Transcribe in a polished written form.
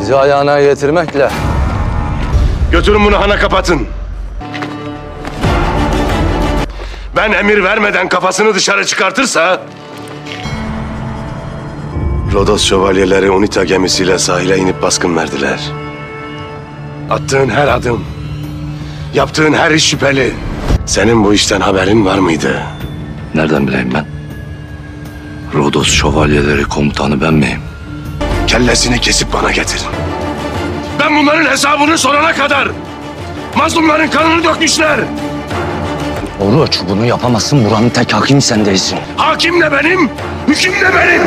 Bizi ayağına getirmekle. Götürün bunu hana kapatın. Ben emir vermeden kafasını dışarı çıkartırsa... Rodos şövalyeleri UNITA gemisiyle sahile inip baskın verdiler. Attığın her adım, yaptığın her iş şüpheli. Senin bu işten haberin var mıydı? Nereden bileyim ben? Rodos şövalyeleri komutanı ben miyim? Kellesini kesip bana getirin. Ben bunların hesabını sorana kadar mazlumların kanını dökmüşler. Oruç, bunu yapamazsın. Buranın tek hakimi sen değilsin. Hakim de benim, hüküm de benim.